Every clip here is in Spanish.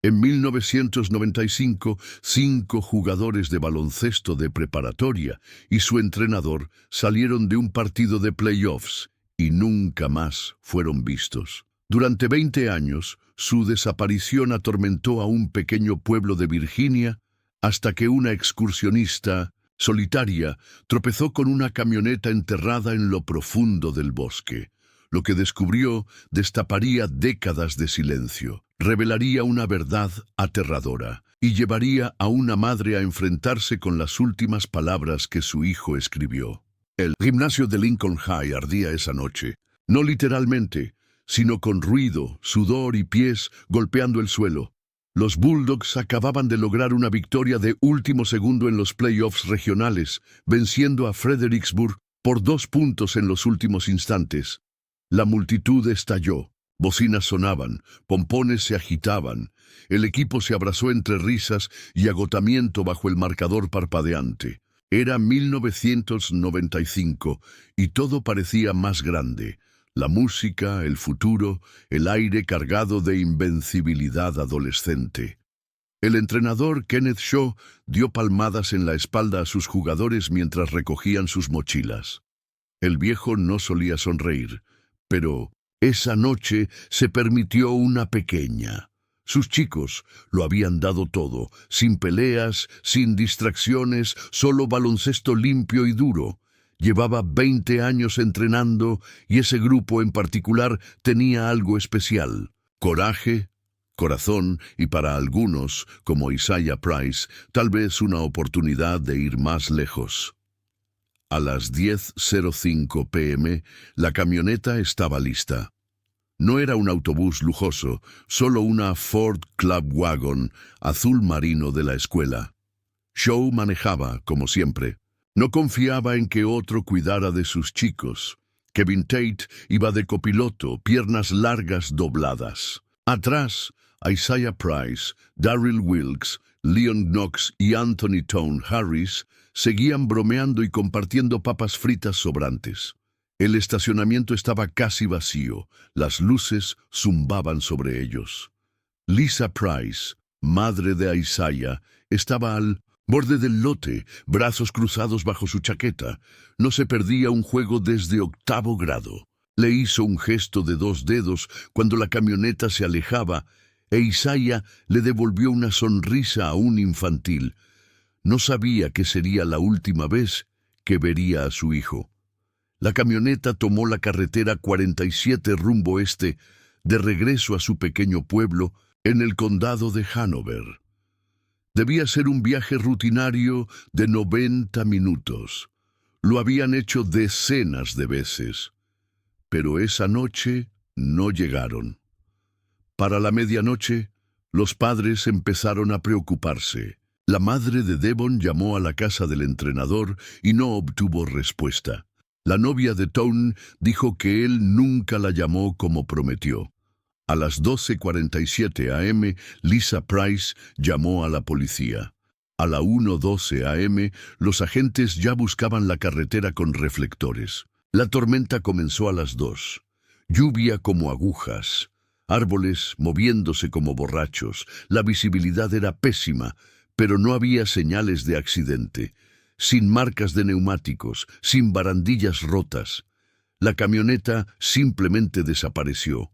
En 1995, 5 jugadores de baloncesto de preparatoria y su entrenador salieron de un partido de playoffs y nunca más fueron vistos. Durante 20 años, su desaparición atormentó a un pequeño pueblo de Virginia hasta que una excursionista solitaria tropezó con una camioneta enterrada en lo profundo del bosque. Lo que descubrió destaparía décadas de silencio, revelaría una verdad aterradora y llevaría a una madre a enfrentarse con las últimas palabras que su hijo escribió. El gimnasio de Lincoln High ardía esa noche, no literalmente, sino con ruido, sudor y pies golpeando el suelo. Los Bulldogs acababan de lograr una victoria de último segundo en los playoffs regionales, venciendo a Fredericksburg por 2 puntos en los últimos instantes. La multitud estalló, bocinas sonaban, pompones se agitaban, el equipo se abrazó entre risas y agotamiento bajo el marcador parpadeante. Era 1995 y todo parecía más grande. La música, el futuro, el aire cargado de invencibilidad adolescente. El entrenador Kenneth Shaw dio palmadas en la espalda a sus jugadores mientras recogían sus mochilas. El viejo no solía sonreír, pero esa noche se permitió una pequeña. Sus chicos lo habían dado todo, sin peleas, sin distracciones, solo baloncesto limpio y duro. Llevaba 20 años entrenando y ese grupo en particular tenía algo especial. Coraje, corazón y para algunos, como Isaiah Price, tal vez una oportunidad de ir más lejos. A las 10:05 p.m., la camioneta estaba lista. No era un autobús lujoso, solo una Ford Club Wagon azul marino de la escuela. Shaw manejaba, como siempre. No confiaba en que otro cuidara de sus chicos. Kevin Tate iba de copiloto, piernas largas dobladas. Atrás, Isaiah Price, Darryl Wilkes, Leon Knox y Anthony Tone Harris seguían bromeando y compartiendo papas fritas sobrantes. El estacionamiento estaba casi vacío, las luces zumbaban sobre ellos. Lisa Price, madre de Isaiah, estaba al borde del lote, brazos cruzados bajo su chaqueta. No se perdía un juego desde 8º grado. Le hizo un gesto de 2 dedos cuando la camioneta se alejaba e Isaiah le devolvió una sonrisa aún infantil. No sabía que sería la última vez que vería a su hijo. La camioneta tomó la carretera 47 rumbo este, de regreso a su pequeño pueblo en el condado de Hanover. Debía ser un viaje rutinario de 90 minutos. Lo habían hecho decenas de veces. Pero esa noche no llegaron. Para la medianoche, los padres empezaron a preocuparse. La madre de Devon llamó a la casa del entrenador y no obtuvo respuesta. La novia de Tone dijo que él nunca la llamó como prometió. A las 12:47 a.m., Lisa Price llamó a la policía. A la 1:12 a.m., los agentes ya buscaban la carretera con reflectores. La tormenta comenzó a las 2. Lluvia como agujas. Árboles moviéndose como borrachos. La visibilidad era pésima, pero no había señales de accidente. Sin marcas de neumáticos, sin barandillas rotas. La camioneta simplemente desapareció.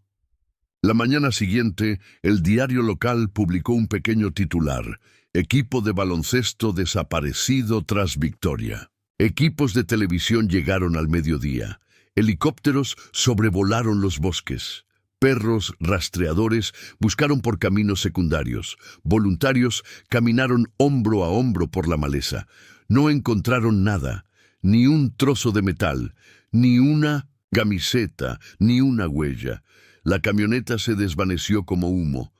La mañana siguiente, el diario local publicó un pequeño titular: Equipo de baloncesto desaparecido tras victoria. Equipos de televisión llegaron al mediodía. Helicópteros sobrevolaron los bosques. Perros rastreadores buscaron por caminos secundarios. Voluntarios caminaron hombro a hombro por la maleza. No encontraron nada, ni un trozo de metal, ni una camiseta, ni una huella. La camioneta se desvaneció como humo.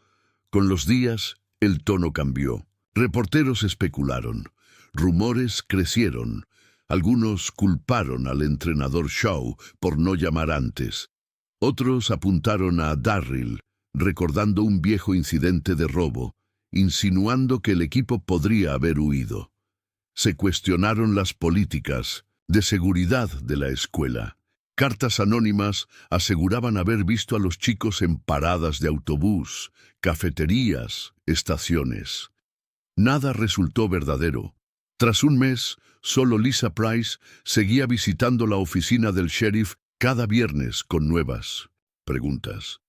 Con los días, el tono cambió. Reporteros especularon. Rumores crecieron. Algunos culparon al entrenador Shaw por no llamar antes. Otros apuntaron a Darryl, recordando un viejo incidente de robo, insinuando que el equipo podría haber huido. Se cuestionaron las políticas de seguridad de la escuela. Cartas anónimas aseguraban haber visto a los chicos en paradas de autobús, cafeterías, estaciones. Nada resultó verdadero. Tras un mes, solo Lisa Price seguía visitando la oficina del sheriff cada viernes con nuevas preguntas.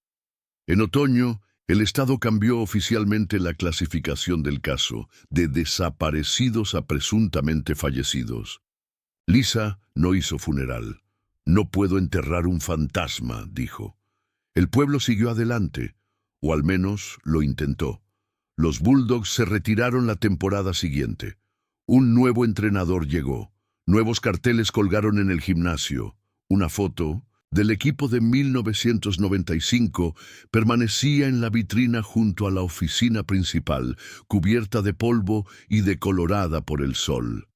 En otoño, el Estado cambió oficialmente la clasificación del caso, de desaparecidos a presuntamente fallecidos. Lisa no hizo funeral. «No puedo enterrar un fantasma», dijo. El pueblo siguió adelante, o al menos lo intentó. Los Bulldogs se retiraron la temporada siguiente. Un nuevo entrenador llegó. Nuevos carteles colgaron en el gimnasio. Una foto del equipo de 1995 permanecía en la vitrina junto a la oficina principal, cubierta de polvo y decolorada por el sol.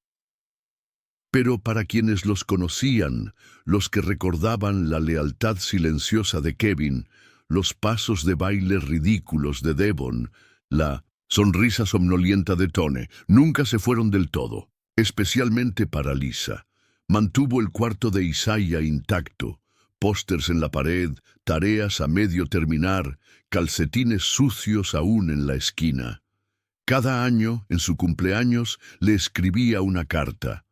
Pero para quienes los conocían, los que recordaban la lealtad silenciosa de Kevin, los pasos de baile ridículos de Devon, la sonrisa somnolienta de Tone, nunca se fueron del todo, especialmente para Lisa. Mantuvo el cuarto de Isaiah intacto, pósters en la pared, tareas a medio terminar, calcetines sucios aún en la esquina. Cada año, en su cumpleaños, le escribía una carta.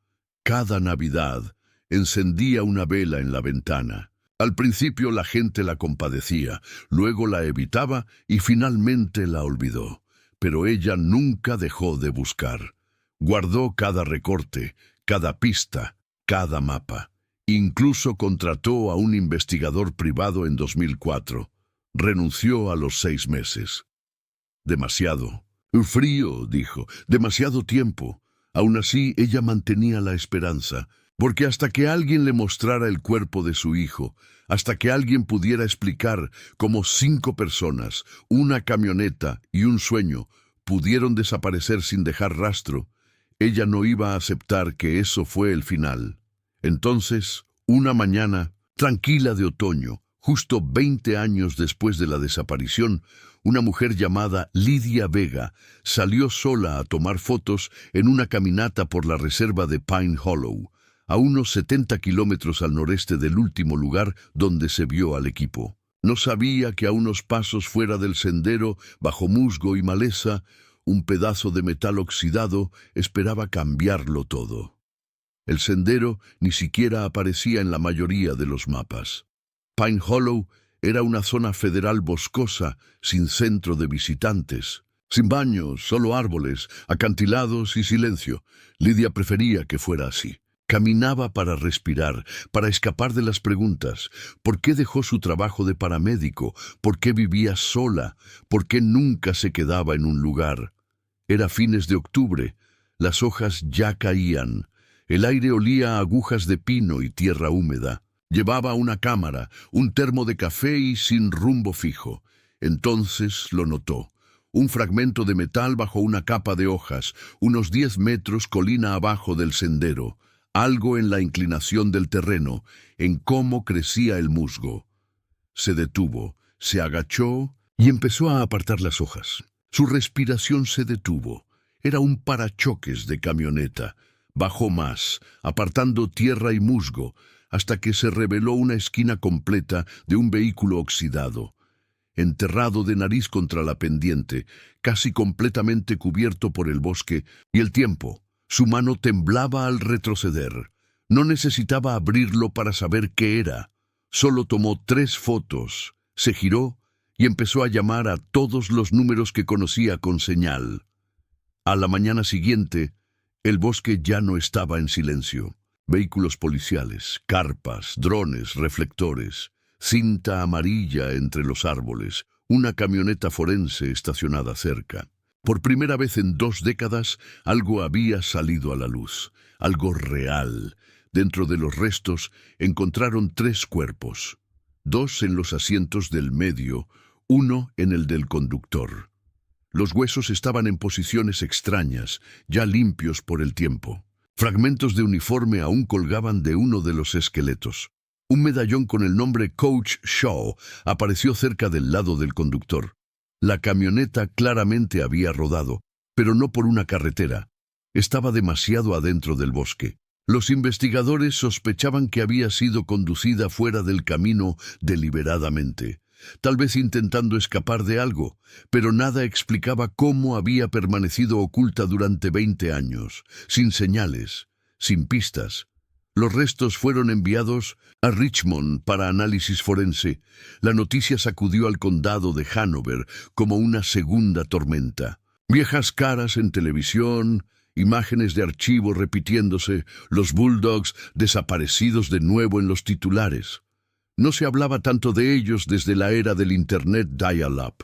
Cada Navidad, encendía una vela en la ventana. Al principio la gente la compadecía, luego la evitaba y finalmente la olvidó. Pero ella nunca dejó de buscar. Guardó cada recorte, cada pista, cada mapa. Incluso contrató a un investigador privado en 2004. Renunció a los 6 meses. Demasiado. Frío, dijo. Demasiado tiempo. Aún así, ella mantenía la esperanza, porque hasta que alguien le mostrara el cuerpo de su hijo, hasta que alguien pudiera explicar cómo 5 personas, una camioneta y un sueño pudieron desaparecer sin dejar rastro, ella no iba a aceptar que eso fue el final. Entonces, una mañana, tranquila de otoño, justo 20 años después de la desaparición, una mujer llamada Lydia Vega salió sola a tomar fotos en una caminata por la reserva de Pine Hollow, a unos 70 kilómetros al noreste del último lugar donde se vio al equipo. No sabía que a unos pasos fuera del sendero, bajo musgo y maleza, un pedazo de metal oxidado esperaba cambiarlo todo. El sendero ni siquiera aparecía en la mayoría de los mapas. Pine Hollow era una zona federal boscosa, sin centro de visitantes. Sin baños, solo árboles, acantilados y silencio. Lydia prefería que fuera así. Caminaba para respirar, para escapar de las preguntas. ¿Por qué dejó su trabajo de paramédico? ¿Por qué vivía sola? ¿Por qué nunca se quedaba en un lugar? Era fines de octubre. Las hojas ya caían. El aire olía a agujas de pino y tierra húmeda. Llevaba una cámara, un termo de café y sin rumbo fijo. Entonces lo notó. Un fragmento de metal bajo una capa de hojas, unos 10 metros colina abajo del sendero. Algo en la inclinación del terreno, en cómo crecía el musgo. Se detuvo, se agachó y empezó a apartar las hojas. Su respiración se detuvo. Era un parachoques de camioneta. Bajó más, apartando tierra y musgo, hasta que se reveló una esquina completa de un vehículo oxidado, enterrado de nariz contra la pendiente, casi completamente cubierto por el bosque y el tiempo. Su mano temblaba al retroceder. No necesitaba abrirlo para saber qué era. Solo tomó 3 fotos, se giró y empezó a llamar a todos los números que conocía con señal. A la mañana siguiente, el bosque ya no estaba en silencio. Vehículos policiales, carpas, drones, reflectores, cinta amarilla entre los árboles, una camioneta forense estacionada cerca. Por primera vez en 2 décadas, algo había salido a la luz, algo real. Dentro de los restos encontraron 3 cuerpos, 2 en los asientos del medio, 1 en el del conductor. Los huesos estaban en posiciones extrañas, ya limpios por el tiempo. Fragmentos de uniforme aún colgaban de uno de los esqueletos. Un medallón con el nombre Coach Shaw apareció cerca del lado del conductor. La camioneta claramente había rodado, pero no por una carretera. Estaba demasiado adentro del bosque. Los investigadores sospechaban que había sido conducida fuera del camino deliberadamente, tal vez intentando escapar de algo, pero nada explicaba cómo había permanecido oculta durante 20 años, sin señales, sin pistas. Los restos fueron enviados a Richmond para análisis forense. La noticia sacudió al condado de Hanover como una segunda tormenta. Viejas caras en televisión, imágenes de archivo repitiéndose, los Bulldogs desaparecidos de nuevo en los titulares. No se hablaba tanto de ellos desde la era del Internet dial-up.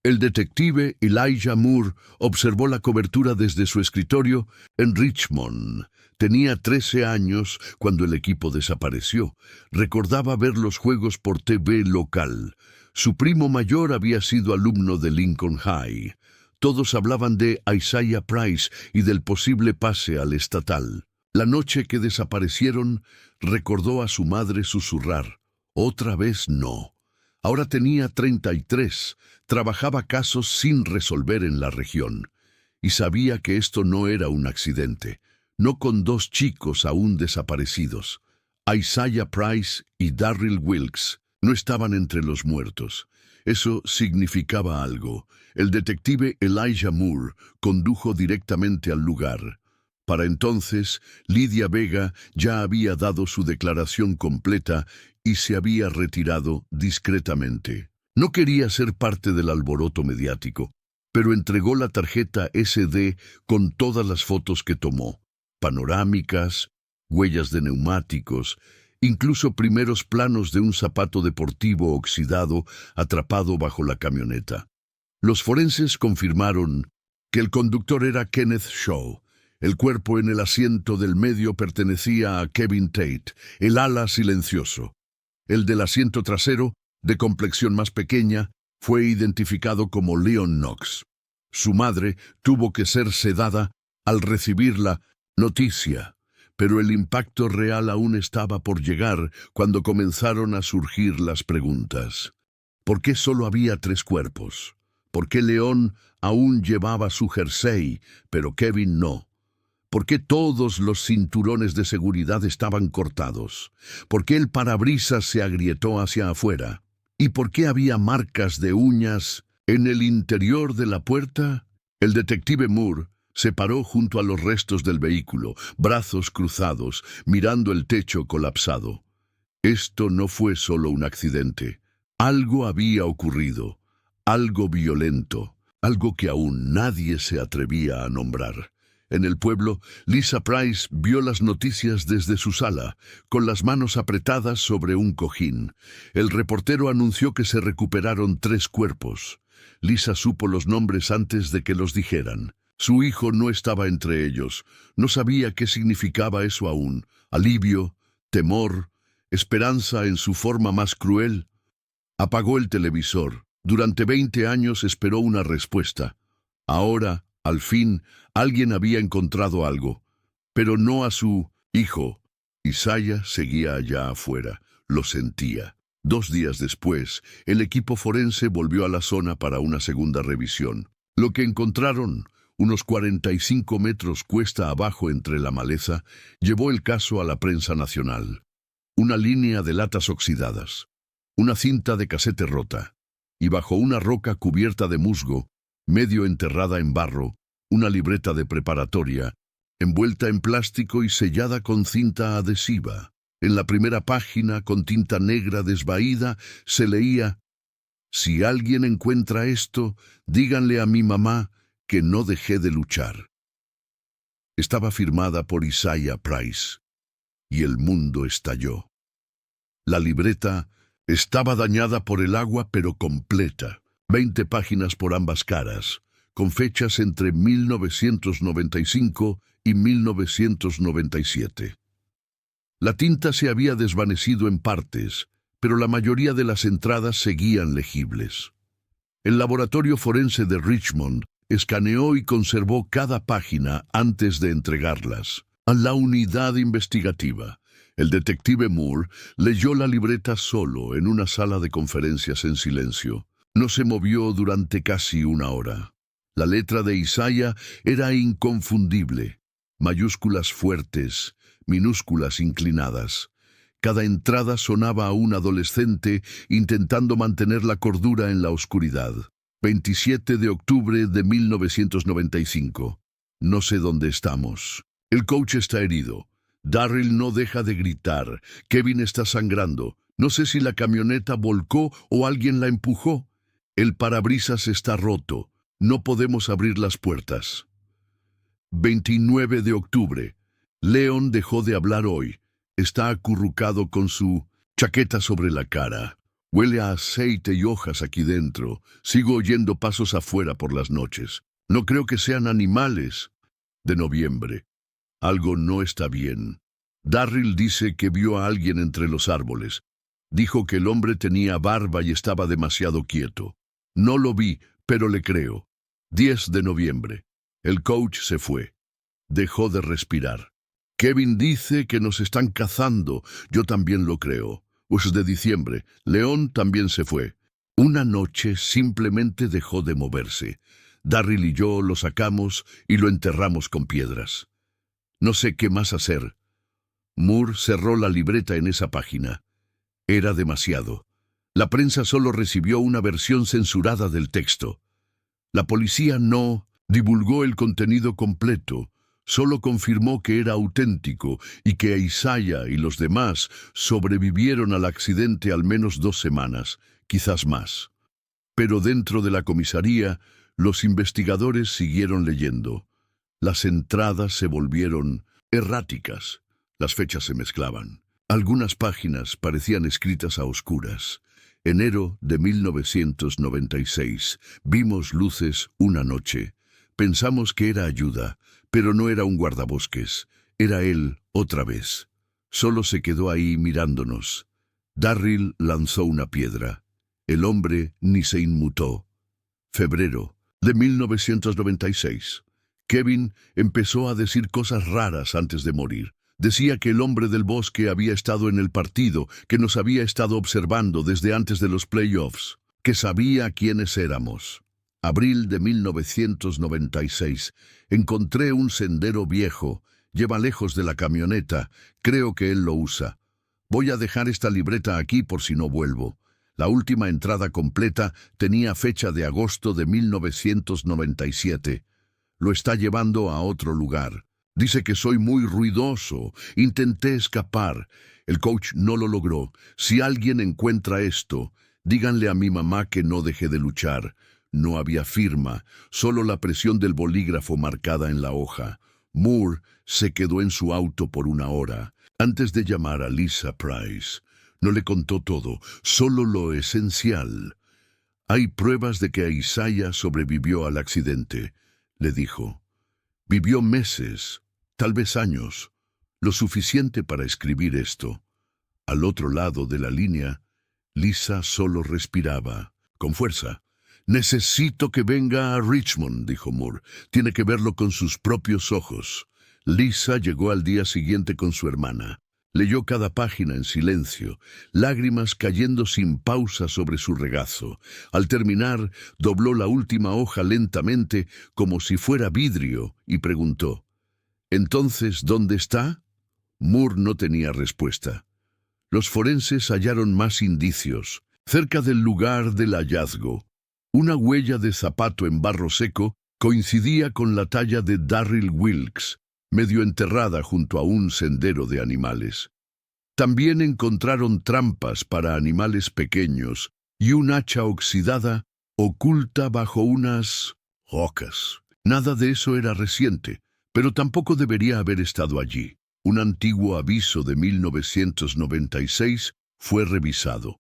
El detective Elijah Moore observó la cobertura desde su escritorio en Richmond. Tenía 13 años cuando el equipo desapareció. Recordaba ver los juegos por TV local. Su primo mayor había sido alumno de Lincoln High. Todos hablaban de Isaiah Price y del posible pase al estatal. La noche que desaparecieron, recordó a su madre susurrar: «Otra vez no». Ahora tenía 33, trabajaba casos sin resolver en la región, y sabía que esto no era un accidente, no con 2 chicos aún desaparecidos. Isaiah Price y Darryl Wilkes no estaban entre los muertos. Eso significaba algo. El detective Elijah Moore condujo directamente al lugar. Para entonces, Lydia Vega ya había dado su declaración completa y se había retirado discretamente. No quería ser parte del alboroto mediático, pero entregó la tarjeta SD con todas las fotos que tomó, panorámicas, huellas de neumáticos, incluso primeros planos de un zapato deportivo oxidado atrapado bajo la camioneta. Los forenses confirmaron que el conductor era Kenneth Shaw. El cuerpo en el asiento del medio pertenecía a Kevin Tate, el ala silencioso. El del asiento trasero, de complexión más pequeña, fue identificado como Leon Knox. Su madre tuvo que ser sedada al recibir la noticia, pero el impacto real aún estaba por llegar cuando comenzaron a surgir las preguntas. ¿Por qué solo había 3 cuerpos? ¿Por qué Leon aún llevaba su jersey, pero Kevin no? ¿Por qué todos los cinturones de seguridad estaban cortados? ¿Por qué el parabrisas se agrietó hacia afuera? ¿Y por qué había marcas de uñas en el interior de la puerta? El detective Moore se paró junto a los restos del vehículo, brazos cruzados, mirando el techo colapsado. Esto no fue solo un accidente. Algo había ocurrido, algo violento, algo que aún nadie se atrevía a nombrar. En el pueblo, Lisa Price vio las noticias desde su sala, con las manos apretadas sobre un cojín. El reportero anunció que se recuperaron 3 cuerpos. Lisa supo los nombres antes de que los dijeran. Su hijo no estaba entre ellos. No sabía qué significaba eso aún. Alivio, temor, esperanza en su forma más cruel. Apagó el televisor. Durante 20 años esperó una respuesta. Ahora, al fin, alguien había encontrado algo, pero no a su hijo. Isaiah seguía allá afuera, lo sentía. 2 días después, el equipo forense volvió a la zona para una segunda revisión. Lo que encontraron, unos 45 metros cuesta abajo entre la maleza, llevó el caso a la prensa nacional. Una línea de latas oxidadas, una cinta de casete rota, y bajo una roca cubierta de musgo, medio enterrada en barro, una libreta de preparatoria, envuelta en plástico y sellada con cinta adhesiva. En la primera página, con tinta negra desvaída, se leía: «Si alguien encuentra esto, díganle a mi mamá que no dejé de luchar». Estaba firmada por Isaiah Price, y el mundo estalló. La libreta estaba dañada por el agua, pero completa. 20 páginas por ambas caras, con fechas entre 1995 y 1997. La tinta se había desvanecido en partes, pero la mayoría de las entradas seguían legibles. El laboratorio forense de Richmond escaneó y conservó cada página antes de entregarlas a la unidad investigativa. El detective Moore leyó la libreta solo en una sala de conferencias en silencio. No se movió durante casi 1 hora. La letra de Isaiah era inconfundible. Mayúsculas fuertes, minúsculas inclinadas. Cada entrada sonaba a un adolescente intentando mantener la cordura en la oscuridad. 27 de octubre de 1995. No sé dónde estamos. El coach está herido. Darryl no deja de gritar. Kevin está sangrando. No sé si la camioneta volcó o alguien la empujó. El parabrisas está roto. No podemos abrir las puertas. 29 de octubre. Leon dejó de hablar hoy. Está acurrucado con su chaqueta sobre la cara. Huele a aceite y hojas aquí dentro. Sigo oyendo pasos afuera por las noches. No creo que sean animales. De noviembre. Algo no está bien. Darryl dice que vio a alguien entre los árboles. Dijo que el hombre tenía barba y estaba demasiado quieto. No lo vi, pero le creo. 10 de noviembre. El coach se fue. Dejó de respirar. Kevin dice que nos están cazando. Yo también lo creo. Pues de diciembre. León también se fue. Una noche simplemente dejó de moverse. Darryl y yo lo sacamos y lo enterramos con piedras. No sé qué más hacer. Moore cerró la libreta en esa página. Era demasiado. La prensa solo recibió una versión censurada del texto. La policía no divulgó el contenido completo, solo confirmó que era auténtico y que Isaiah y los demás sobrevivieron al accidente al menos 2 semanas, quizás más. Pero dentro de la comisaría, los investigadores siguieron leyendo. Las entradas se volvieron erráticas. Las fechas se mezclaban. Algunas páginas parecían escritas a oscuras. Enero de 1996. Vimos luces una noche. Pensamos que era ayuda, pero no era un guardabosques. Era él otra vez. Solo se quedó ahí mirándonos. Darryl lanzó una piedra. El hombre ni se inmutó. Febrero de 1996. Kevin empezó a decir cosas raras antes de morir. Decía que el hombre del bosque había estado en el partido, que nos había estado observando desde antes de los playoffs, que sabía quiénes éramos. Abril de 1996. Encontré un sendero viejo. Lleva lejos de la camioneta. Creo que él lo usa. Voy a dejar esta libreta aquí por si no vuelvo. La última entrada completa tenía fecha de agosto de 1997. Lo está llevando a otro lugar. Dice que soy muy ruidoso. Intenté escapar. El coach no lo logró. Si alguien encuentra esto, díganle a mi mamá que no dejé de luchar. No había firma, solo la presión del bolígrafo marcada en la hoja. Moore se quedó en su auto por 1 hora, antes de llamar a Lisa Price. No le contó todo, solo lo esencial. Hay pruebas de que Isaiah sobrevivió al accidente, le dijo. Vivió meses, tal vez años, lo suficiente para escribir esto. Al otro lado de la línea, Lisa solo respiraba, con fuerza. «Necesito que venga a Richmond», dijo Moore. «Tiene que verlo con sus propios ojos». Lisa llegó al día siguiente con su hermana. Leyó cada página en silencio, lágrimas cayendo sin pausa sobre su regazo. Al terminar, dobló la última hoja lentamente, como si fuera vidrio, y preguntó, «¿Entonces dónde está?» Moore no tenía respuesta. Los forenses hallaron más indicios. Cerca del lugar del hallazgo, una huella de zapato en barro seco coincidía con la talla de Darryl Wilkes, medio enterrada junto a un sendero de animales. También encontraron trampas para animales pequeños y un hacha oxidada oculta bajo unas rocas. Nada de eso era reciente, pero tampoco debería haber estado allí. Un antiguo aviso de 1996 fue revisado.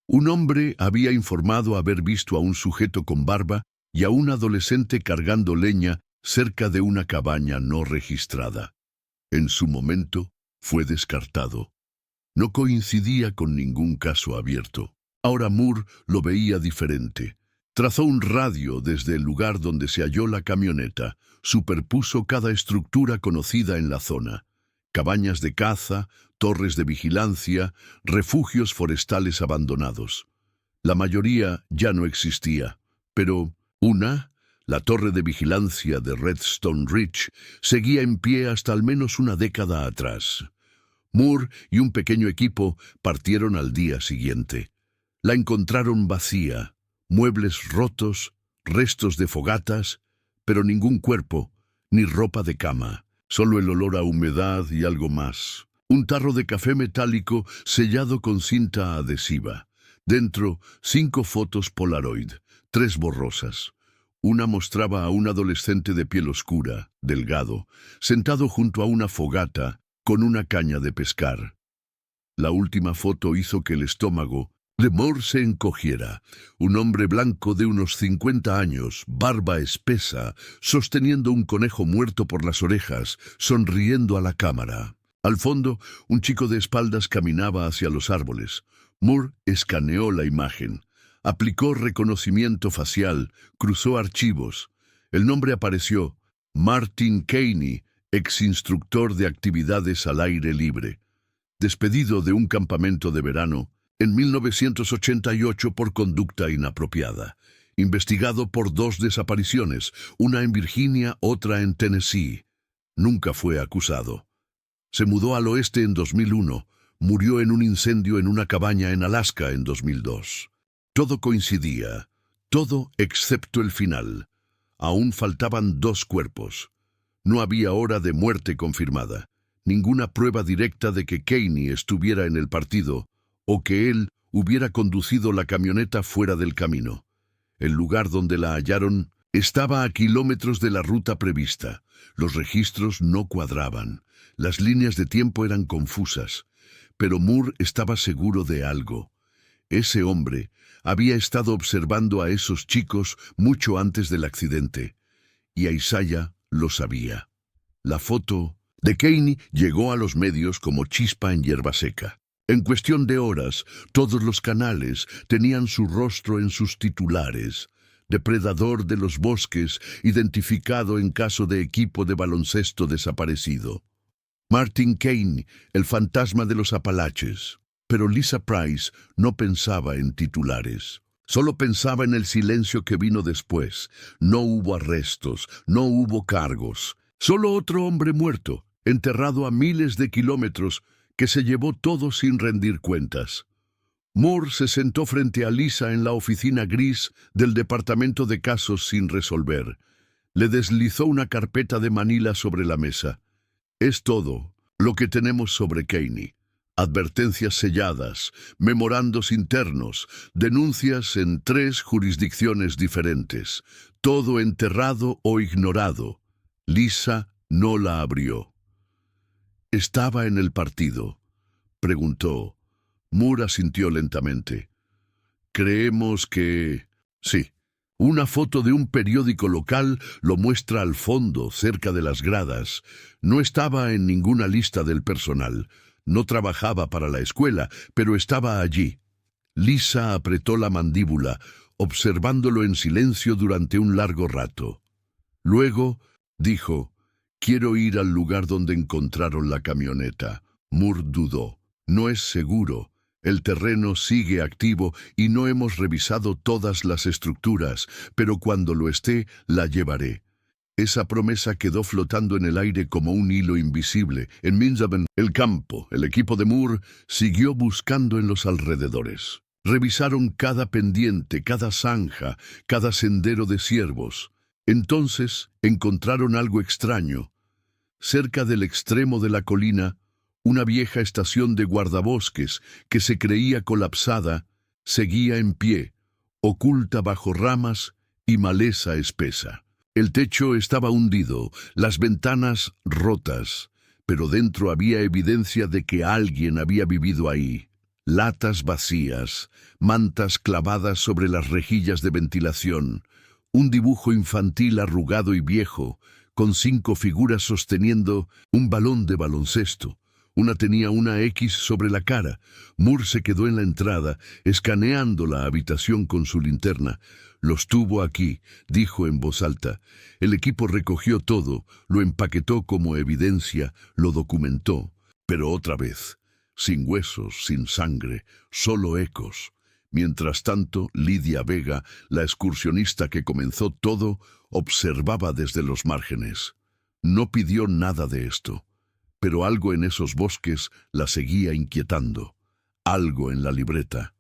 Un hombre había informado haber visto a un sujeto con barba y a un adolescente cargando leña cerca de una cabaña no registrada. En su momento, fue descartado. No coincidía con ningún caso abierto. Ahora Moore lo veía diferente. Trazó un radio desde el lugar donde se halló la camioneta, superpuso cada estructura conocida en la zona. Cabañas de caza, torres de vigilancia, refugios forestales abandonados. La mayoría ya no existía, pero una, La torre de vigilancia de Redstone Ridge seguía en pie hasta al menos una década atrás. Moore y un pequeño equipo partieron al día siguiente. La encontraron vacía, muebles rotos, restos de fogatas, pero ningún cuerpo, ni ropa de cama, solo el olor a humedad y algo más. Un tarro de café metálico sellado con cinta adhesiva. Dentro, 5 fotos Polaroid, 3 borrosas. Una mostraba a un adolescente de piel oscura, delgado, sentado junto a una fogata con una caña de pescar. La última foto hizo que el estómago de Moore se encogiera. Un hombre blanco de unos 50 años, barba espesa, sosteniendo un conejo muerto por las orejas, sonriendo a la cámara. Al fondo, un chico de espaldas caminaba hacia los árboles. Moore escaneó la imagen. Aplicó reconocimiento facial, cruzó archivos. El nombre apareció: Martin Caney, exinstructor de actividades al aire libre. Despedido de un campamento de verano en 1988 por conducta inapropiada. Investigado por 2 desapariciones, una en Virginia, otra en Tennessee. Nunca fue acusado. Se mudó al oeste en 2001. Murió en un incendio en una cabaña en Alaska en 2002. Todo coincidía, todo excepto el final. Aún faltaban 2 cuerpos. No había hora de muerte confirmada, ninguna prueba directa de que Caney estuviera en el partido o que él hubiera conducido la camioneta fuera del camino. El lugar donde la hallaron estaba a kilómetros de la ruta prevista. Los registros no cuadraban, las líneas de tiempo eran confusas, pero Moore estaba seguro de algo. Ese hombre había estado observando a esos chicos mucho antes del accidente, y Isaiah lo sabía. La foto de Caney llegó a los medios como chispa en hierba seca. En cuestión de horas, todos los canales tenían su rostro en sus titulares. Depredador de los bosques, identificado en caso de equipo de baloncesto desaparecido. Martin Caney, el fantasma de los Apalaches. Pero Lisa Price no pensaba en titulares. Solo pensaba en el silencio que vino después. No hubo arrestos, no hubo cargos. Solo otro hombre muerto, enterrado a miles de kilómetros, que se llevó todo sin rendir cuentas. Moore se sentó frente a Lisa en la oficina gris del departamento de casos sin resolver. Le deslizó una carpeta de manila sobre la mesa. Es todo lo que tenemos sobre Caney. Advertencias selladas, memorandos internos, denuncias en 3 jurisdicciones diferentes. Todo enterrado o ignorado. Lisa no la abrió. ¿Estaba en el partido?, preguntó. Moore asintió lentamente. Creemos que... sí. Una foto de un periódico local lo muestra al fondo, cerca de las gradas. No estaba en ninguna lista del personal. No trabajaba para la escuela, pero estaba allí. Lisa apretó la mandíbula, observándolo en silencio durante un largo rato. Luego dijo: «Quiero ir al lugar donde encontraron la camioneta». Moore dudó. «No es seguro. El terreno sigue activo y no hemos revisado todas las estructuras, pero cuando lo esté, la llevaré». Esa promesa quedó flotando en el aire como un hilo invisible. En Minzaben, el campo, el equipo de Moore siguió buscando en los alrededores. Revisaron cada pendiente, cada zanja, cada sendero de ciervos. Entonces encontraron algo extraño. Cerca del extremo de la colina, una vieja estación de guardabosques que se creía colapsada seguía en pie, oculta bajo ramas y maleza espesa. El techo estaba hundido, las ventanas rotas, pero dentro había evidencia de que alguien había vivido ahí. Latas vacías, mantas clavadas sobre las rejillas de ventilación, un dibujo infantil arrugado y viejo, con 5 figuras sosteniendo un balón de baloncesto. Una tenía una X sobre la cara. Moore se quedó en la entrada, escaneando la habitación con su linterna. «Los tuvo aquí», dijo en voz alta. El equipo recogió todo, lo empaquetó como evidencia, lo documentó. Pero otra vez, sin huesos, sin sangre, solo ecos. Mientras tanto, Lydia Vega, la excursionista que comenzó todo, observaba desde los márgenes. No pidió nada de esto, pero algo en esos bosques la seguía inquietando. Algo en la libreta,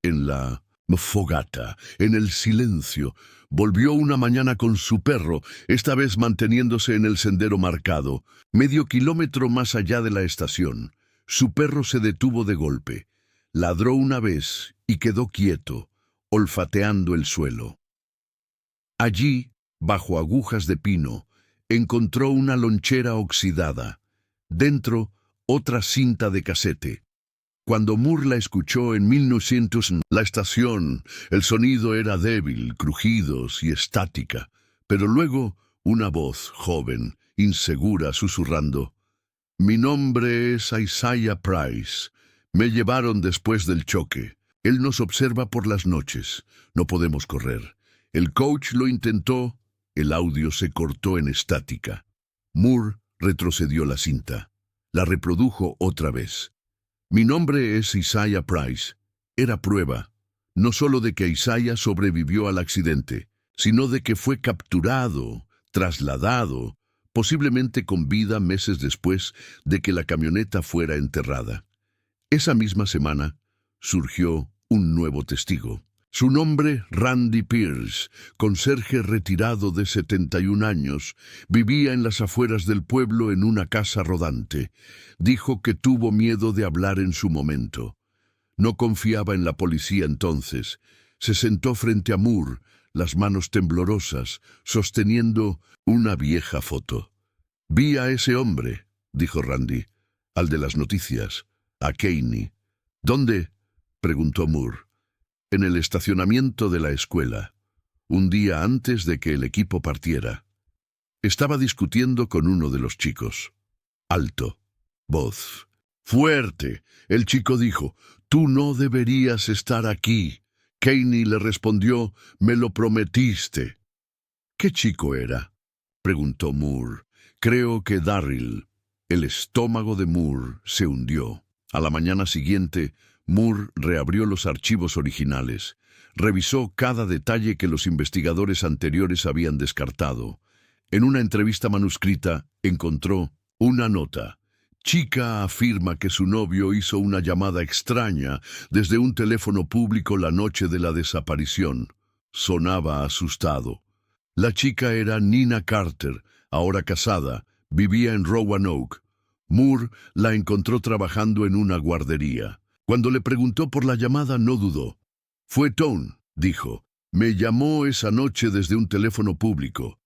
en la fogata, en el silencio. Volvió una mañana con su perro, esta vez manteniéndose en el sendero marcado, medio kilómetro más allá de la estación. Su perro se detuvo de golpe. Ladró una vez y quedó quieto, olfateando el suelo. Allí, bajo agujas de pino, encontró una lonchera oxidada. Dentro, otra cinta de casete. Cuando Moore la escuchó en 1900, la estación, el sonido era débil, crujidos y estática. Pero luego, una voz joven, insegura, susurrando: «Mi nombre es Isaiah Price. Me llevaron después del choque. Él nos observa por las noches. No podemos correr. El coach lo intentó». El audio se cortó en estática. Moore retrocedió la cinta. La reprodujo otra vez. «Mi nombre es Isaiah Price». Era prueba, no solo de que Isaiah sobrevivió al accidente, sino de que fue capturado, trasladado, posiblemente con vida meses después de que la camioneta fuera enterrada. Esa misma semana surgió un nuevo testigo. Su nombre, Randy Pierce, conserje retirado de 71 años, vivía en las afueras del pueblo en una casa rodante. Dijo que tuvo miedo de hablar en su momento. No confiaba en la policía entonces. Se sentó frente a Moore, las manos temblorosas, sosteniendo una vieja foto. «Vi a ese hombre», dijo Randy, «al de las noticias, a Kearney». «¿Dónde?», preguntó Moore. «En el estacionamiento de la escuela, un día antes de que el equipo partiera. Estaba discutiendo con uno de los chicos». Alto. Voz fuerte. El chico dijo: «Tú no deberías estar aquí». Kearney le respondió: «Me lo prometiste». «¿Qué chico era?», preguntó Moore. «Creo que Darryl». El estómago de Moore se hundió. A la mañana siguiente, Moore reabrió los archivos originales. Revisó cada detalle que los investigadores anteriores habían descartado. En una entrevista manuscrita, encontró una nota. Chica afirma que su novio hizo una llamada extraña desde un teléfono público la noche de la desaparición. Sonaba asustado. La chica era Nina Carter, ahora casada, vivía en Roanoke. Moore la encontró trabajando en una guardería. Cuando le preguntó por la llamada, no dudó. «Fue Tone», dijo. «Me llamó esa noche desde un teléfono público.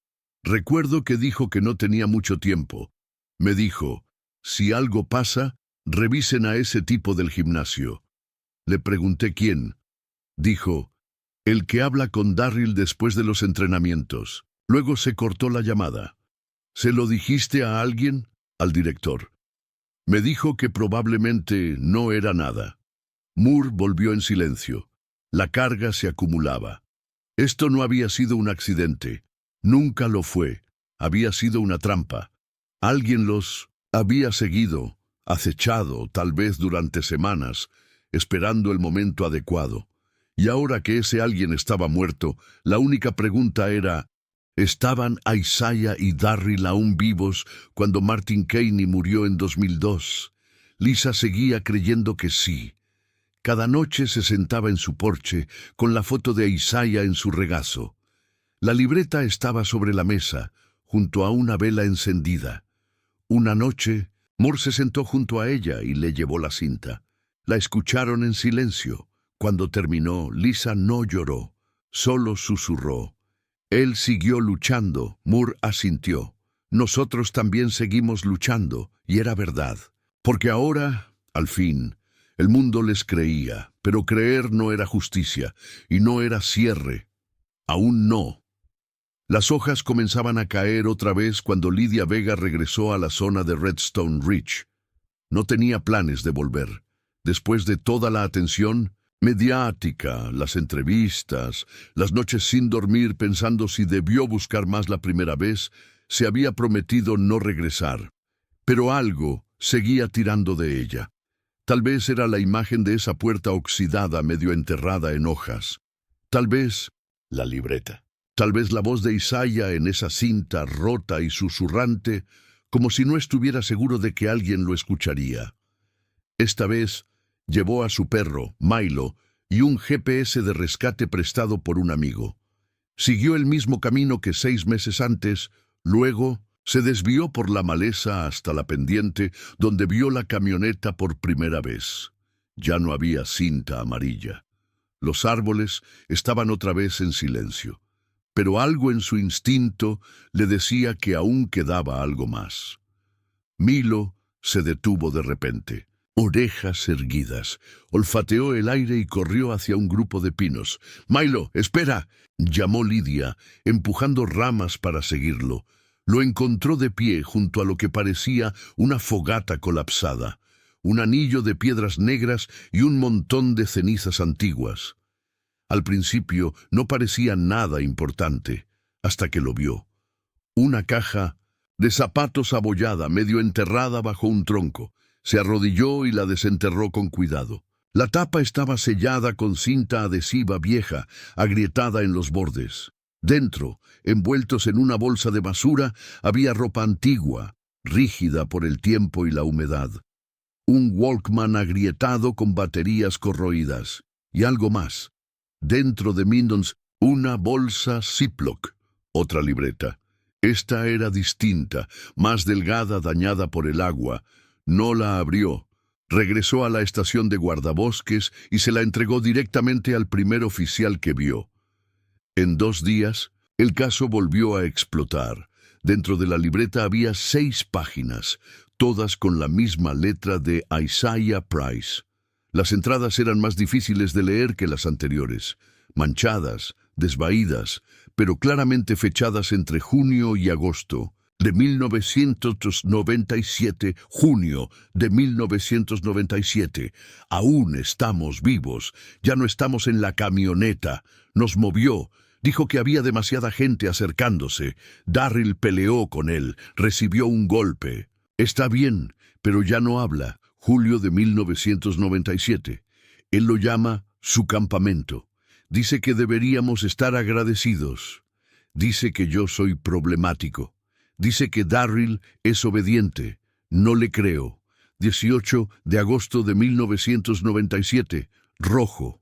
Recuerdo que dijo que no tenía mucho tiempo. Me dijo: si algo pasa, revisen a ese tipo del gimnasio». Le pregunté quién. Dijo: «El que habla con Darryl después de los entrenamientos». Luego se cortó la llamada. «¿Se lo dijiste a alguien?», al director. «Me dijo que probablemente no era nada». Moore volvió en silencio. La carga se acumulaba. Esto no había sido un accidente. Nunca lo fue. Había sido una trampa. Alguien los había seguido, acechado, tal vez durante semanas, esperando el momento adecuado. Y ahora que ese alguien estaba muerto, la única pregunta era: ¿estaban Isaiah y Darryl aún vivos cuando Martin Kearney murió en 2002? Lisa seguía creyendo que sí. Cada noche se sentaba en su porche con la foto de Isaiah en su regazo. La libreta estaba sobre la mesa, junto a una vela encendida. Una noche, Moore se sentó junto a ella y le llevó la cinta. La escucharon en silencio. Cuando terminó, Lisa no lloró, solo susurró: «Él siguió luchando». Moore asintió. «Nosotros también seguimos luchando», y era verdad. Porque ahora, al fin, el mundo les creía, pero creer no era justicia, y no era cierre. Aún no. Las hojas comenzaban a caer otra vez cuando Lydia Vega regresó a la zona de Redstone Ridge. No tenía planes de volver. Después de toda la atención mediática, las entrevistas, las noches sin dormir pensando si debió buscar más la primera vez, se había prometido no regresar. Pero algo seguía tirando de ella. Tal vez era la imagen de esa puerta oxidada medio enterrada en hojas. Tal vez la libreta. Tal vez la voz de Isaiah en esa cinta rota y susurrante, como si no estuviera seguro de que alguien lo escucharía. Esta vez llevó a su perro, Milo, y un GPS de rescate prestado por un amigo. Siguió el mismo camino que 6 meses antes, luego se desvió por la maleza hasta la pendiente, donde vio la camioneta por primera vez. Ya no había cinta amarilla. Los árboles estaban otra vez en silencio, pero algo en su instinto le decía que aún quedaba algo más. Milo se detuvo de repente. Orejas erguidas, olfateó el aire y corrió hacia un grupo de pinos. «¡Milo, espera!», llamó Lidia, empujando ramas para seguirlo. Lo encontró de pie junto a lo que parecía una fogata colapsada, un anillo de piedras negras y un montón de cenizas antiguas. Al principio no parecía nada importante, hasta que lo vio. Una caja de zapatos abollada, medio enterrada bajo un tronco. Se arrodilló y la desenterró con cuidado. La tapa estaba sellada con cinta adhesiva vieja, agrietada en los bordes. Dentro, envueltos en una bolsa de basura, había ropa antigua, rígida por el tiempo y la humedad. Un Walkman agrietado con baterías corroídas. Y algo más. Dentro de Mindons, una bolsa Ziploc, otra libreta. Esta era distinta, más delgada, dañada por el agua. No la abrió. Regresó a la estación de guardabosques y se la entregó directamente al primer oficial que vio. En 2 días, el caso volvió a explotar. Dentro de la libreta había 6 páginas, todas con la misma letra de Isaiah Price. Las entradas eran más difíciles de leer que las anteriores, manchadas, desvaídas, pero claramente fechadas entre junio y agosto de 1997, junio de 1997. Aún estamos vivos, ya no estamos en la camioneta. Nos movió. Dijo que había demasiada gente acercándose. Darryl peleó con él, recibió un golpe. Está bien, pero ya no habla. Julio de 1997. Él lo llama su campamento. Dice que deberíamos estar agradecidos. Dice que yo soy problemático. Dice que Darryl es obediente. No le creo. 18 de agosto de 1997. Rojo.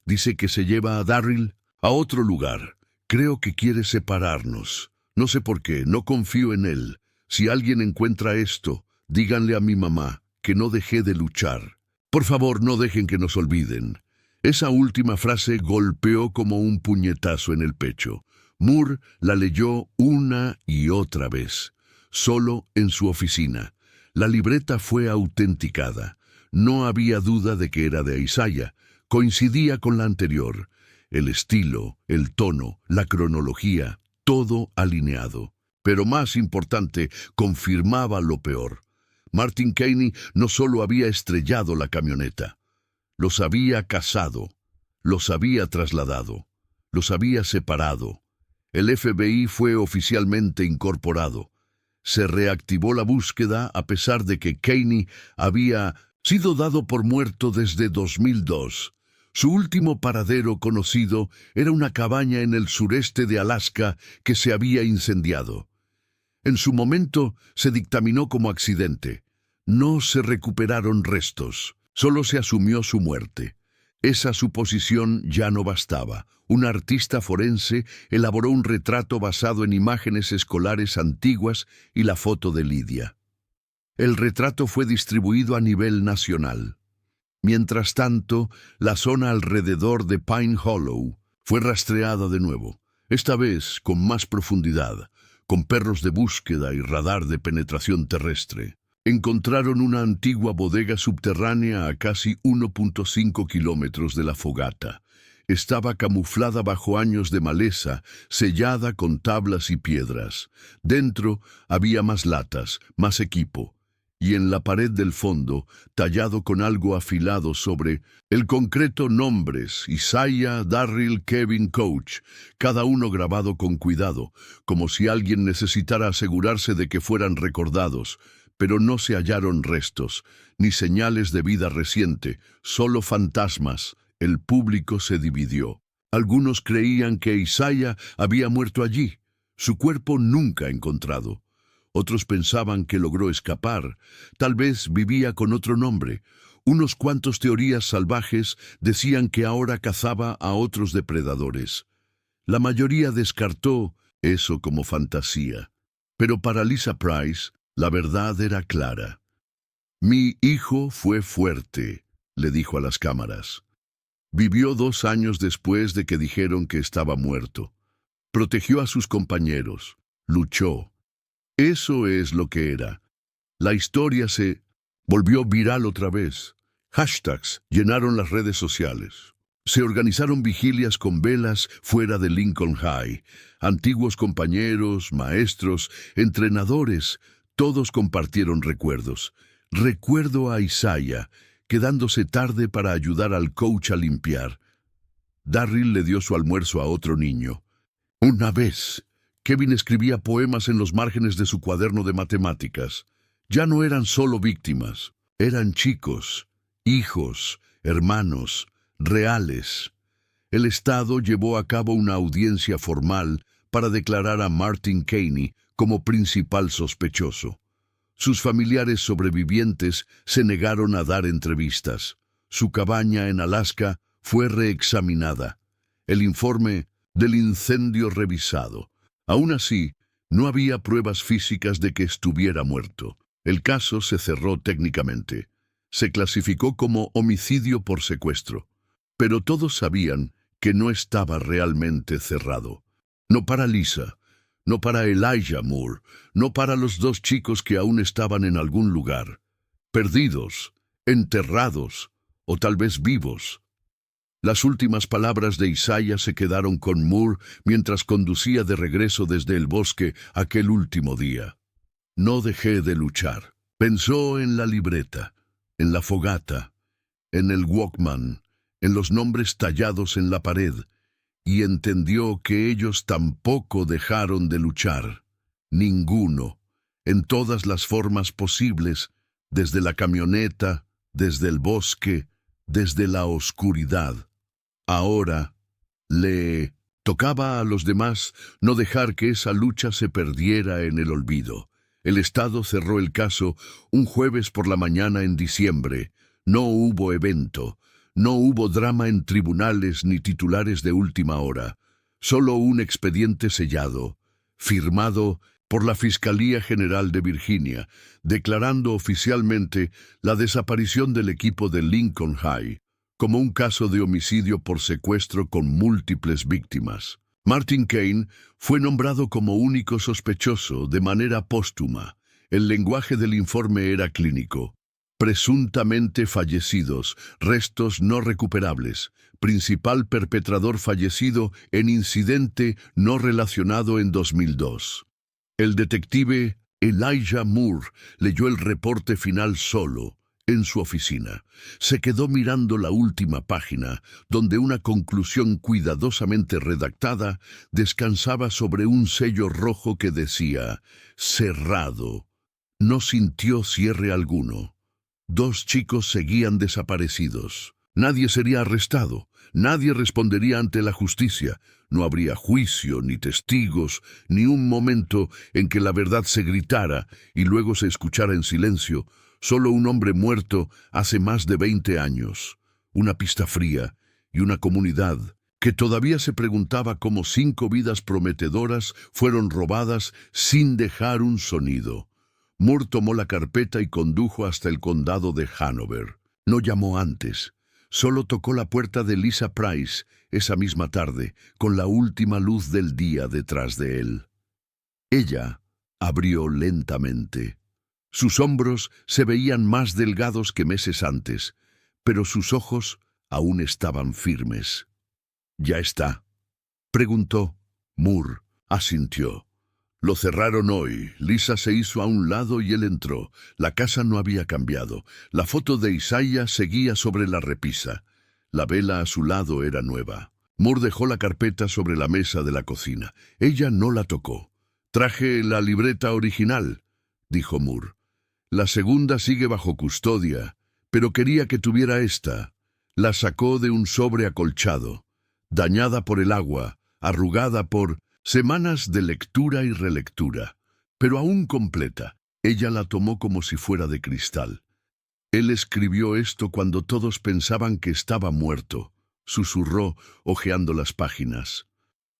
Dice que se lleva a Darryl a otro lugar. Creo que quiere separarnos. No sé por qué, no confío en él. Si alguien encuentra esto, díganle a mi mamá que no dejé de luchar. Por favor, no dejen que nos olviden. Esa última frase golpeó como un puñetazo en el pecho. Moore la leyó una y otra vez, solo en su oficina. La libreta fue autenticada. No había duda de que era de Isaiah. Coincidía con la anterior. El estilo, el tono, la cronología, todo alineado. Pero más importante, confirmaba lo peor. Martin Cayney no solo había estrellado la camioneta, los había casado, los había trasladado, los había separado. El FBI fue oficialmente incorporado. Se reactivó la búsqueda a pesar de que Cayney había sido dado por muerto desde 2002. Su último paradero conocido era una cabaña en el sureste de Alaska que se había incendiado. En su momento se dictaminó como accidente. No se recuperaron restos, solo se asumió su muerte. Esa suposición ya no bastaba. Un artista forense elaboró un retrato basado en imágenes escolares antiguas y la foto de Lidia. El retrato fue distribuido a nivel nacional. Mientras tanto, la zona alrededor de Pine Hollow fue rastreada de nuevo, esta vez con más profundidad, con perros de búsqueda y radar de penetración terrestre. Encontraron una antigua bodega subterránea a casi 1.5 kilómetros de la fogata. Estaba camuflada bajo años de maleza, sellada con tablas y piedras. Dentro había más latas, más equipo. Y en la pared del fondo, tallado con algo afilado sobre el concreto, nombres: Isaiah, Darryl, Kevin, Coach, cada uno grabado con cuidado, como si alguien necesitara asegurarse de que fueran recordados. pero no se hallaron restos, ni señales de vida reciente, solo fantasmas. El público se dividió. Algunos creían que Isaiah había muerto allí, su cuerpo nunca encontrado. Otros pensaban que logró escapar, tal vez vivía con otro nombre. Unos cuantos teorías salvajes decían que ahora cazaba a otros depredadores. La mayoría descartó eso como fantasía. Pero para Lisa Price, la verdad era clara. Mi hijo fue fuerte, le dijo a las cámaras. Vivió 2 años después de que dijeron que estaba muerto. Protegió a sus compañeros. Luchó. Eso es lo que era. La historia se volvió viral otra vez. Hashtags llenaron las redes sociales. Se organizaron vigilias con velas fuera de Lincoln High. Antiguos compañeros, maestros, entrenadores, todos compartieron recuerdos. Recuerdo a Isaiah, quedándose tarde para ayudar al coach a limpiar. Darryl le dio su almuerzo a otro niño. Una vez, Kevin escribía poemas en los márgenes de su cuaderno de matemáticas. Ya no eran solo víctimas, eran chicos, hijos, hermanos, reales. El Estado llevó a cabo una audiencia formal para declarar a Martin Caney como principal sospechoso. Sus familiares sobrevivientes se negaron a dar entrevistas. Su cabaña en Alaska fue reexaminada. El informe del incendio revisado. Aún así, no había pruebas físicas de que estuviera muerto. El caso se cerró técnicamente. Se clasificó como homicidio por secuestro. Pero todos sabían que no estaba realmente cerrado. No para Lisa, no para Elijah Moore, no para los 2 chicos que aún estaban en algún lugar. Perdidos, enterrados, o tal vez vivos. Las últimas palabras de Isaiah se quedaron con Moore mientras conducía de regreso desde el bosque aquel último día. No dejé de luchar. Pensó en la libreta, en la fogata, en el Walkman, en los nombres tallados en la pared, y entendió que ellos tampoco dejaron de luchar. Ninguno, en todas las formas posibles, desde la camioneta, desde el bosque, desde la oscuridad. Ahora le tocaba a los demás no dejar que esa lucha se perdiera en el olvido. El Estado cerró el caso un jueves por la mañana en diciembre. No hubo evento, no hubo drama en tribunales ni titulares de última hora. Solo un expediente sellado, firmado por la Fiscalía General de Virginia, declarando oficialmente la desaparición del equipo de Lincoln High como un caso de homicidio por secuestro con múltiples víctimas. Martin Cain fue nombrado como único sospechoso de manera póstuma. El lenguaje del informe era clínico. Presuntamente fallecidos, restos no recuperables, principal perpetrador fallecido en incidente no relacionado en 2002. El detective Elijah Moore leyó el reporte final solo, en su oficina. Se quedó mirando la última página, donde una conclusión cuidadosamente redactada descansaba sobre un sello rojo que decía «Cerrado». No sintió cierre alguno. 2 chicos seguían desaparecidos. Nadie sería arrestado. Nadie respondería ante la justicia. No habría juicio, ni testigos, ni un momento en que la verdad se gritara y luego se escuchara en silencio. Solo un hombre muerto hace más de 20 años. Una pista fría y una comunidad que todavía se preguntaba cómo 5 vidas prometedoras fueron robadas sin dejar un sonido. Moore tomó la carpeta y condujo hasta el condado de Hanover. No llamó antes. Solo tocó la puerta de Lisa Price esa misma tarde, con la última luz del día detrás de él. Ella abrió lentamente. Sus hombros se veían más delgados que meses antes, pero sus ojos aún estaban firmes. «¿Ya está?», preguntó. Moore asintió. Lo cerraron hoy. Lisa se hizo a un lado y él entró. La casa no había cambiado. La foto de Isaiah seguía sobre la repisa. La vela a su lado era nueva. Moore dejó la carpeta sobre la mesa de la cocina. Ella no la tocó. «Traje la libreta original», dijo Moore. La segunda sigue bajo custodia, pero quería que tuviera esta. La sacó de un sobre acolchado, dañada por el agua, arrugada por semanas de lectura y relectura, pero aún completa. Ella la tomó como si fuera de cristal. Él escribió esto cuando todos pensaban que estaba muerto, susurró, hojeando las páginas.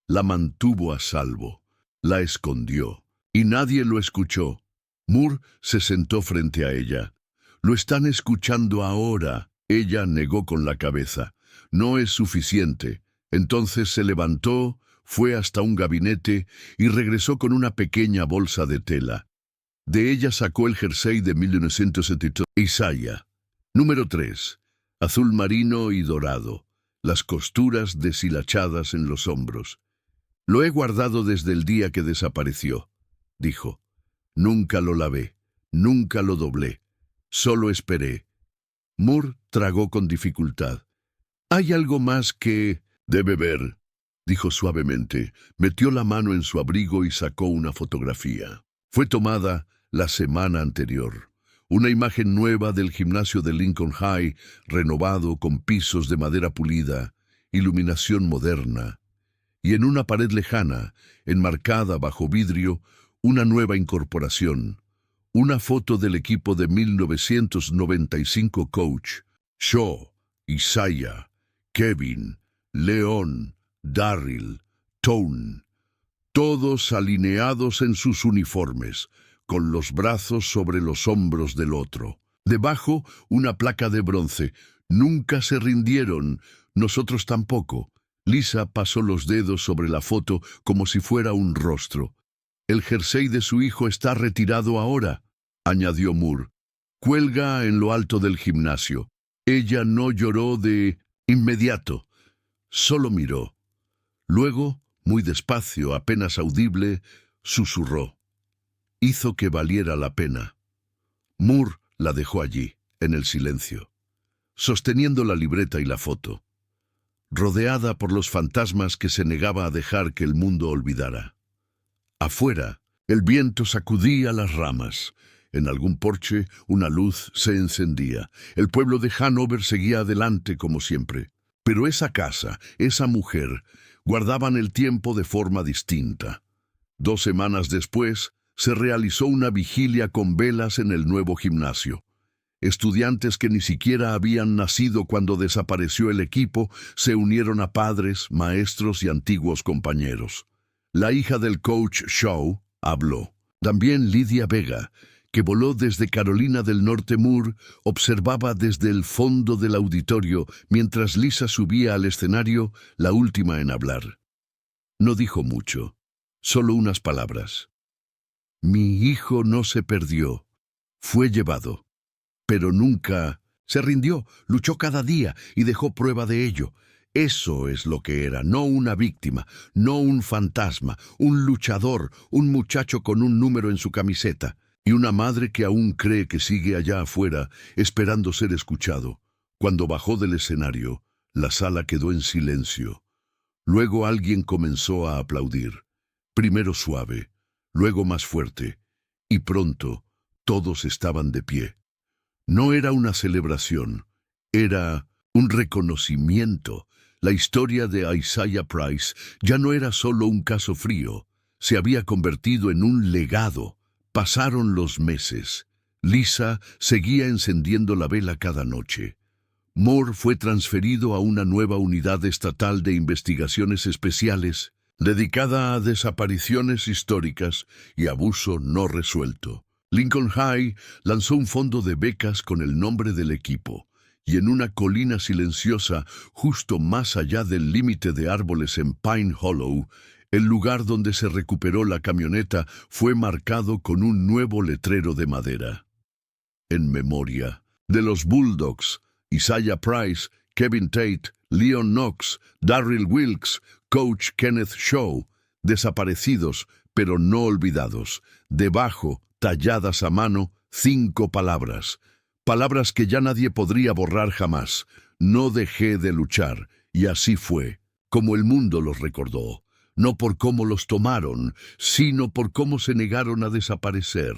La mantuvo a salvo, la escondió, y nadie lo escuchó. Moore se sentó frente a ella. «Lo están escuchando ahora», ella negó con la cabeza. «No es suficiente». Entonces se levantó, fue hasta un gabinete y regresó con una pequeña bolsa de tela. De ella sacó el jersey de 1972. Isaiah. Número 3. Azul marino y dorado. Las costuras deshilachadas en los hombros. «Lo he guardado desde el día que desapareció», dijo. «Nunca lo lavé, nunca lo doblé. Solo esperé». Moore tragó con dificultad. «Hay algo más que debe ver», dijo suavemente. Metió la mano en su abrigo y sacó una fotografía. Fue tomada la semana anterior. Una imagen nueva del gimnasio de Lincoln High, renovado con pisos de madera pulida, iluminación moderna. Y en una pared lejana, enmarcada bajo vidrio, una nueva incorporación. Una foto del equipo de 1995 coach. Shaw, Isaiah, Kevin, Leon, Darryl, Tone. Todos alineados en sus uniformes, con los brazos sobre los hombros del otro. Debajo, una placa de bronce. «Nunca se rindieron, nosotros tampoco». Lisa pasó los dedos sobre la foto como si fuera un rostro. «El jersey de su hijo está retirado ahora», añadió Moore. «Cuelga en lo alto del gimnasio». Ella no lloró de inmediato, solo miró. Luego, muy despacio, apenas audible, susurró. Hizo que valiera la pena. Moore la dejó allí, en el silencio, sosteniendo la libreta y la foto, rodeada por los fantasmas que se negaba a dejar que el mundo olvidara. Afuera, el viento sacudía las ramas. En algún porche, una luz se encendía. El pueblo de Hanover seguía adelante como siempre. Pero esa casa, esa mujer, guardaban el tiempo de forma distinta. 2 semanas después, se realizó una vigilia con velas en el nuevo gimnasio. Estudiantes que ni siquiera habían nacido cuando desapareció el equipo se unieron a padres, maestros y antiguos compañeros. La hija del coach Shaw habló. También Lydia Vega, que voló desde Carolina del Norte. Moore observaba desde el fondo del auditorio mientras Lisa subía al escenario, la última en hablar. No dijo mucho, solo unas palabras. «Mi hijo no se perdió, fue llevado, pero nunca se rindió, luchó cada día y dejó prueba de ello. Eso es lo que era, no una víctima, no un fantasma, un luchador, un muchacho con un número en su camiseta, y una madre que aún cree que sigue allá afuera, esperando ser escuchado». Cuando bajó del escenario, la sala quedó en silencio. Luego alguien comenzó a aplaudir, primero suave, luego más fuerte, y pronto todos estaban de pie. No era una celebración, era un reconocimiento. La historia de Isaiah Price ya no era solo un caso frío, se había convertido en un legado. Pasaron los meses. Lisa seguía encendiendo la vela cada noche. Moore fue transferido a una nueva unidad estatal de investigaciones especiales, dedicada a desapariciones históricas y abuso no resuelto. Lincoln High lanzó un fondo de becas con el nombre del equipo, y en una colina silenciosa, justo más allá del límite de árboles en Pine Hollow, el lugar donde se recuperó la camioneta fue marcado con un nuevo letrero de madera. En memoria de los Bulldogs, Isaiah Price, Kevin Tate, Leon Knox, Darryl Wilkes, coach Kenneth Shaw, desaparecidos pero no olvidados. Debajo, talladas a mano, 5 palabras. Palabras que ya nadie podría borrar jamás. No dejé de luchar, y así fue, como el mundo los recordó. No por cómo los tomaron, sino por cómo se negaron a desaparecer.